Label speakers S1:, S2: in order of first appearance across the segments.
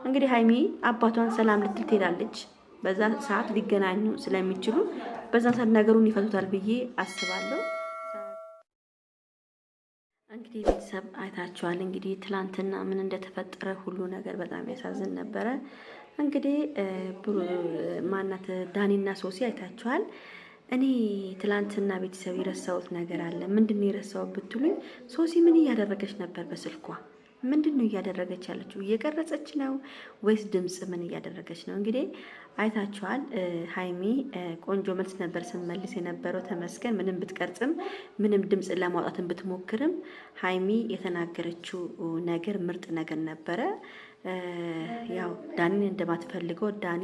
S1: እንግዲህ ሀይሚ አባቷን ሰላም ልትል ትሄዳለች። በዛ ሰዓት ሊገናኙ ስለሚችሉ በዛ ሰዓት ነገሩን ይፈቱታል ብዬ አስባለሁ። እንግዲህ ቤተሰብ አይታችኋል። እንግዲህ ትላንትና ምን እንደተፈጠረ ሁሉ ነገር በጣም ያሳዝን ነበረ። እንግዲህ ማናት ዳኒና ሶሲ አይታችኋል። እኔ ትላንትና ቤተሰብ የረሳሁት ነገር አለ። ምንድን ነው የረሳሁት ብትሉኝ፣ ሶሲ ምን እያደረገች ነበር በስልኳ? ምንድን ነው እያደረገች ያለችው? እየቀረጸች ነው ወይስ ድምጽ ምን እያደረገች ነው? እንግዲህ አይታችኋል። ሀይሚ ቆንጆ መልስ ነበር ስንመልስ የነበረው። ተመስገን። ምንም ብትቀርጽም ምንም ድምጽ ለማውጣትን ብትሞክርም ሀይሚ የተናገረችው ነገር ምርጥ ነገር ነበረ። ያው ዳኒን እንደማትፈልገው ዳኒ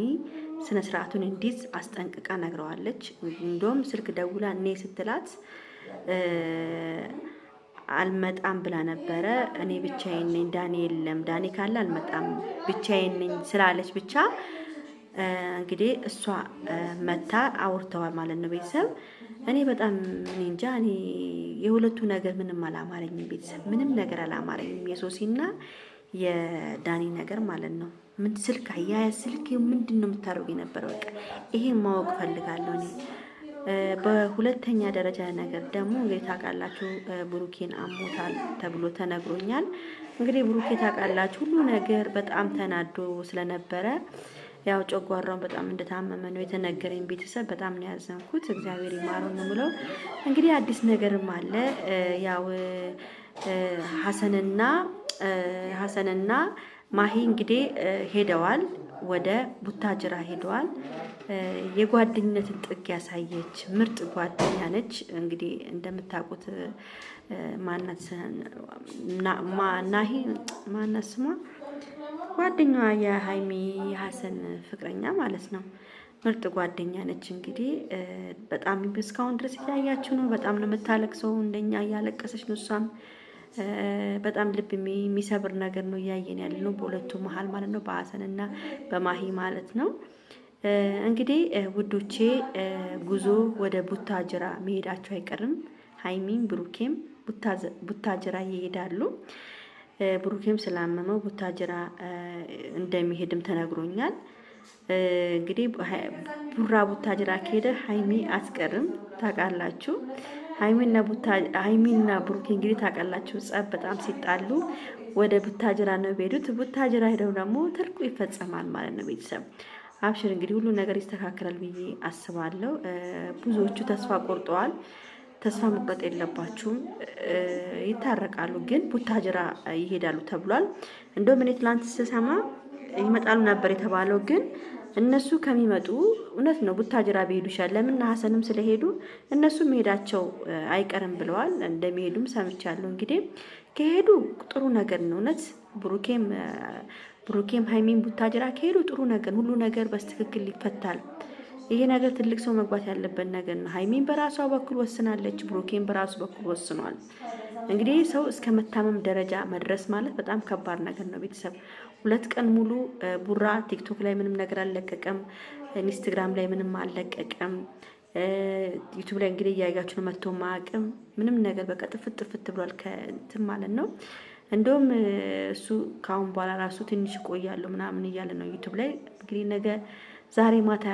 S1: ስነ ስርዓቱን እንዲዝ አስጠንቅቃ ነግረዋለች። እንደውም ስልክ ደውላ እኔ ስትላት አልመጣም ብላ ነበረ። እኔ ብቻዬን ነኝ፣ ዳኒ የለም፣ ዳኒ ካለ አልመጣም ብቻዬን ነኝ ስላለች ብቻ እንግዲህ እሷ መታ አውርተዋል ማለት ነው። ቤተሰብ እኔ በጣም እንጃ፣ እኔ የሁለቱ ነገር ምንም አላማረኝም። ቤተሰብ ምንም ነገር አላማረኝም። የሶሲና የዳኒ ነገር ማለት ነው። ምን ስልክ አያያዝ ስልክ ምንድን ነው የምታደርጉ የነበረው? በቃ ይሄን ማወቅ ፈልጋለሁ እኔ። በሁለተኛ ደረጃ ነገር ደግሞ እንግዲህ ታውቃላችሁ ብሩኬን አሞታል ተብሎ ተነግሮኛል። እንግዲህ ብሩኬ ታውቃላችሁ ሁሉ ነገር በጣም ተናዶ ስለነበረ ያው ጨጓራውን በጣም እንደታመመ ነው የተነገረኝ። ቤተሰብ በጣም ነው ያዘንኩት። እግዚአብሔር ይማረው ነው የምለው። እንግዲህ አዲስ ነገርም አለ። ያው ሀሰንና ማሂ እንግዲህ ሄደዋል፣ ወደ ቡታጅራ ሄደዋል። የጓደኝነትን ጥግ ያሳየች ምርጥ ጓደኛ ነች። እንግዲህ እንደምታውቁት ናሂ ማናት ስሟ ጓደኛዋ የሀይሚ ሀሰን ፍቅረኛ ማለት ነው። ምርጥ ጓደኛ ነች። እንግዲህ በጣም እስካሁን ድረስ እያያችሁ ነው። በጣም ነው የምታለቅሰው፣ እንደኛ እያለቀሰች ነው እሷም። በጣም ልብ የሚሰብር ነገር ነው እያየን ያለ ነው በሁለቱ መሀል ማለት ነው፣ በሀሰንና በማሂ ማለት ነው። እንግዲህ ውዶቼ ጉዞ ወደ ቡታጅራ መሄዳቸው አይቀርም። ሀይሚም ብሩኬም ቡታጅራ ይሄዳሉ። ብሩኬም ስላመመው ቡታጅራ እንደሚሄድም ተነግሮኛል። እንግዲህ ቡራ ቡታጅራ ከሄደ ሀይሚ አትቀርም። ታውቃላችሁ ሀይሚና ብሩኬ እንግዲህ ታውቃላችሁ ጸብ በጣም ሲጣሉ ወደ ቡታጅራ ነው የሄዱት። ቡታጅራ ሄደው ደግሞ ትርቁ ይፈጸማል ማለት ነው። ቤተሰብ አብሽር እንግዲህ ሁሉ ነገር ይስተካከላል ብዬ አስባለሁ። ብዙዎቹ ተስፋ ቆርጠዋል። ተስፋ መቁረጥ የለባችሁም። ይታረቃሉ፣ ግን ቡታጅራ ይሄዳሉ ተብሏል። እንደውም እኔ ትላንት ስሰማ ይመጣሉ ነበር የተባለው፣ ግን እነሱ ከሚመጡ እውነት ነው ቡታጅራ ቢሄዱ ይሻል። ለምን ሀሰንም ስለሄዱ እነሱ መሄዳቸው አይቀርም ብለዋል። እንደሚሄዱም ሰምቻለሁ። እንግዲህ ከሄዱ ጥሩ ነገር ነው እውነት። ብሩኬም ሀይሚን ቡታጅራ ከሄዱ ጥሩ ነገር፣ ሁሉ ነገር በስትክክል ይፈታል። ይሄ ነገር ትልቅ ሰው መግባት ያለበት ነገር ነው። ሀይሚን በራሷ በኩል ወስናለች፣ ብሩኬን በራሱ በኩል ወስኗል። እንግዲህ ሰው እስከ መታመም ደረጃ መድረስ ማለት በጣም ከባድ ነገር ነው። ቤተሰብ 2 ቀን ሙሉ ቡራ ቲክቶክ ላይ ምንም ነገር አልለቀቀም፣ ኢንስታግራም ላይ ምንም አልለቀቀም፣ ዩቲዩብ ላይ እንግዲህ እያያችሁ ነው። መጥቶ ማቅም ምንም ነገር በቃ ጥፍት ብሏል ከእንትን ማለት ነው። እንደውም እሱ ካሁን በኋላ ራሱ ትንሽ ቆያለሁ ምናምን እያለ ነው ዩቲዩብ ላይ። እንግዲህ ነገ ዛሬ ማታ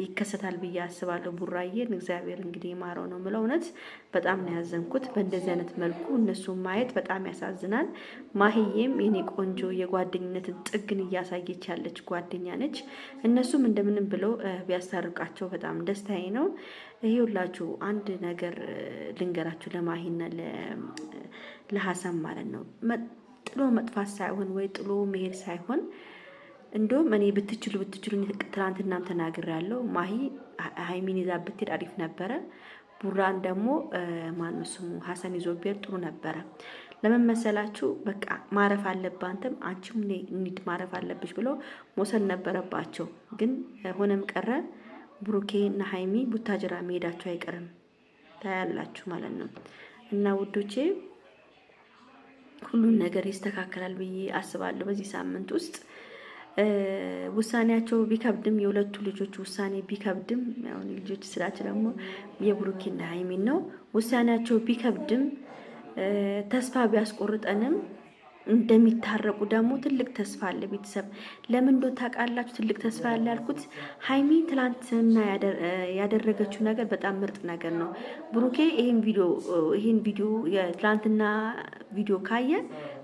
S1: ይከሰታል ብዬ አስባለሁ። ቡራዬን እግዚአብሔር እንግዲህ ይማረው ነው የምለው። እውነት በጣም ነው ያዘንኩት። በእንደዚህ አይነት መልኩ እነሱን ማየት በጣም ያሳዝናል። ማሂዬም የኔ ቆንጆ የጓደኝነትን ጥግን እያሳየች ያለች ጓደኛ ነች። እነሱም እንደምንም ብለው ቢያስታርቃቸው በጣም ደስታዬ ነው። ይሄ ሁላችሁ አንድ ነገር ልንገራችሁ፣ ለማሂና ለሀሰን ማለት ነው። ጥሎ መጥፋት ሳይሆን ወይ ጥሎ መሄድ ሳይሆን እንደውም እኔ ብትችሉ ትናንትናም ተናግሬያለሁ። ማሂ ሀይሚን ይዛ ብትሄድ አሪፍ ነበረ። ቡራን ደግሞ ማነው ስሙ ሀሰን ይዞ ቢሄድ ጥሩ ነበረ። ለምን መሰላችሁ? በቃ ማረፍ አለባንተም አንቺም እንሂድ ማረፍ አለብሽ ብሎ መውሰድ ነበረባቸው። ግን ሆነም ቀረ ብሩኬ እና ሀይሚ ቡታጅራ መሄዳቸው አይቀርም፣ ታያላችሁ ማለት ነው። እና ውዶቼ ሁሉን ነገር ይስተካከላል ብዬ አስባለሁ በዚህ ሳምንት ውስጥ። ውሳኔያቸው ቢከብድም የሁለቱ ልጆች ውሳኔ ቢከብድም አሁን ልጆች ስላች ደግሞ የብሩኬና ሀይሚን ነው። ውሳኔያቸው ቢከብድም ተስፋ ቢያስቆርጠንም እንደሚታረቁ ደግሞ ትልቅ ተስፋ አለ። ቤተሰብ ለምን እንደው ታውቃላችሁ ትልቅ ተስፋ አለ ያልኩት? ሀይሚ ትላንትና ያደረገችው ነገር በጣም ምርጥ ነገር ነው። ብሩኬ ይሄን ቪዲዮ የትላንትና ቪዲዮ ካየ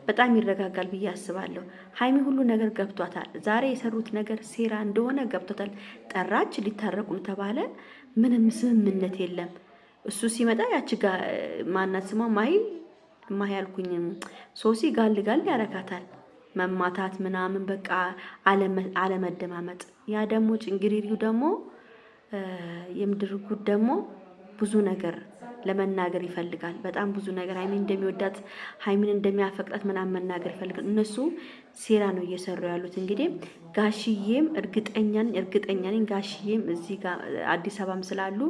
S1: በጣም ይረጋጋል ብዬ አስባለሁ። ሀይሚ ሁሉ ነገር ገብቷታል። ዛሬ የሰሩት ነገር ሴራ እንደሆነ ገብቷታል። ጠራች፣ ሊታረቁ ተባለ። ምንም ስምምነት የለም። እሱ ሲመጣ ያቺ ማናት ስሟ ማሂ ያልኩኝም ሶሲ ጋል ያረጋታል። መማታት ምናምን በቃ አለመደማመጥ። ያ ደግሞ ጭንግሪሪው ደግሞ የምድር ጉድ ደግሞ ብዙ ነገር ለመናገር ይፈልጋል። በጣም ብዙ ነገር ሀይሚን እንደሚወዳት ሀይሚን እንደሚያፈቅራት ምናምን መናገር ይፈልጋል። እነሱ ሴራ ነው እየሰሩ ያሉት። እንግዲህ ጋሽዬም እርግጠኛ ነኝ ጋሽዬም እዚህ ጋር አዲስ አበባም ስላሉ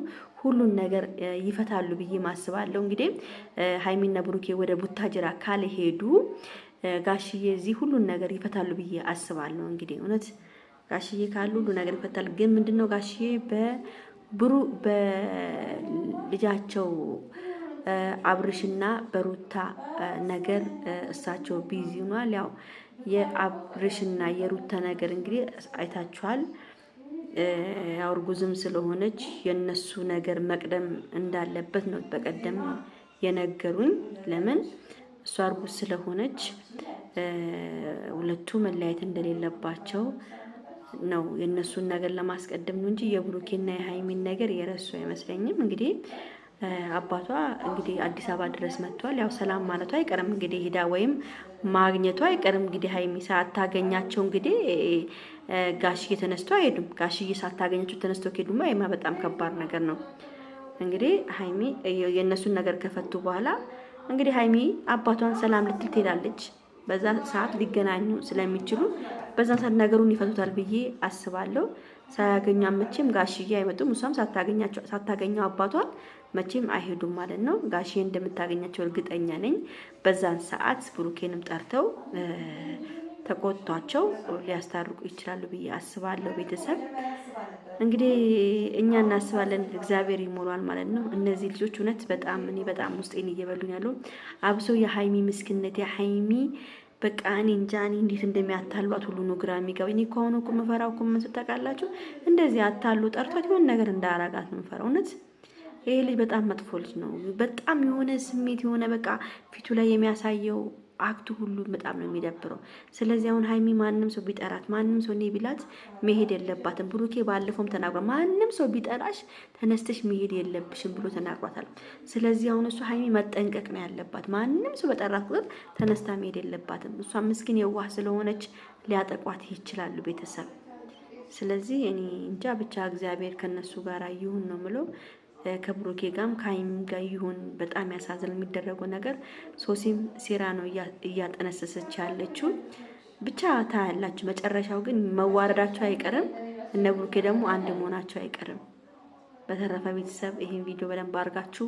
S1: ሁሉን ነገር ይፈታሉ ብዬ ማስባለሁ። እንግዲህ ሀይሚና ብሩኬ ወደ ቡታጅራ ካልሄዱ ጋሽዬ እዚህ ሁሉን ነገር ይፈታሉ ብዬ አስባለሁ። እንግዲህ እውነት ጋሽዬ ካሉ ሁሉ ነገር ይፈታል። ግን ምንድነው ጋሽዬ በልጃቸው አብርሽና በሩታ ነገር እሳቸው ቢዚ ሆኗል። ያው የአብርሽና የሩታ ነገር እንግዲህ አይታችኋል። ያው እርጉዝም ስለሆነች የነሱ ነገር መቅደም እንዳለበት ነው በቀደም የነገሩኝ። ለምን እሷ እርጉዝ ስለሆነች ሁለቱ መለያየት እንደሌለባቸው ነው የነሱን ነገር ለማስቀደም ነው እንጂ የብሩኬና የሃይሚን ነገር የረሱ አይመስለኝም። እንግዲህ አባቷ እንግዲህ አዲስ አበባ ድረስ መጥቷል። ያው ሰላም ማለቷ አይቀርም እንግዲህ ሄዳ ወይም ማግኘቷ አይቀርም። እንግዲህ ሃይሚ ሳታገኛቸው እንግዲህ ጋሽዬ ተነስቶ አይሄዱም። ጋሽዬ ሳታገኛቸው ተነስቶ ከሄዱማ ይማ በጣም ከባድ ነገር ነው። እንግዲህ ሃይሚ የነሱን ነገር ከፈቱ በኋላ እንግዲህ ሃይሚ አባቷን ሰላም ልትል ትሄዳለች። በዛ ሰዓት ሊገናኙ ስለሚችሉ በዛ ሰዓት ነገሩን ይፈቱታል ብዬ አስባለሁ። ሳያገኙ መቼም ጋሽዬ አይመጡም። እሷም ሳታገኘው አባቷን መቼም አይሄዱም ማለት ነው። ጋሽዬ እንደምታገኛቸው እርግጠኛ ነኝ። በዛን ሰዓት ብሩኬንም ጠርተው ተቆጥቷቸው ሊያስታርቁ ይችላሉ ብዬ አስባለሁ። ቤተሰብ እንግዲህ እኛ እናስባለን፣ እግዚአብሔር ይሞላል ማለት ነው። እነዚህ ልጆች እውነት እኔ በጣም ውስጤን እየበሉኝ ያለው አብሶ የሃይሚ ምስኪንነት የሃይሚ በቃ እኔ እንጃ እንዴት እንደሚያታሏት ሁሉ ነው ግራ የሚገባኝ። እኔ ከሆነ እኮ መፈራው እኮ ምን ታውቃላችሁ? እንደዚህ አታሉ ጠርቷት የሆነ ነገር እንዳያረጋት ነው የምፈራው። እውነት ይሄ ልጅ በጣም መጥፎ ልጅ ነው። በጣም የሆነ ስሜት የሆነ በቃ ፊቱ ላይ የሚያሳየው አክቱ ሁሉ በጣም ነው የሚደብረው። ስለዚህ አሁን ሃይሚ ማንም ሰው ቢጠራት ማንም ሰው እኔ ቢላት መሄድ የለባትም። ብሩኬ ባለፈውም ተናግሯል። ማንም ሰው ቢጠራሽ ተነስተሽ መሄድ የለብሽም ብሎ ተናግሯታል። ስለዚህ አሁን እሱ ሃይሚ መጠንቀቅ ነው ያለባት። ማንም ሰው በጠራት ቁጥር ተነስታ መሄድ የለባትም። እሷ ምስኪን የዋህ ስለሆነች ሊያጠቋት ይችላሉ ቤተሰብ። ስለዚህ እኔ እንጃ ብቻ እግዚአብሔር ከነሱ ጋር ይሁን ነው ምለው። ከብሩኬ ጋርም ከሃይሚም ጋር ይሁን። በጣም ያሳዝን የሚደረገው ነገር። ሶሲም ሴራ ነው እያጠነሰሰች ያለችው። ብቻ ታያላችሁ። መጨረሻው ግን መዋረዳቸው አይቀርም። እነ ብሩኬ ደግሞ አንድ መሆናቸው አይቀርም። በተረፈ ቤተሰብ ይሄን ቪዲዮ በደንብ አድርጋችሁ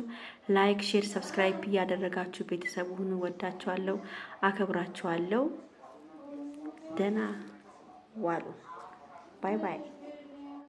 S1: ላይክ፣ ሼር፣ ሰብስክራይብ እያደረጋችሁ ቤተሰብ ሁኑ። ወዳችኋለሁ፣ አከብራችኋለሁ። ደህና ዋሉ። ባይ ባይ።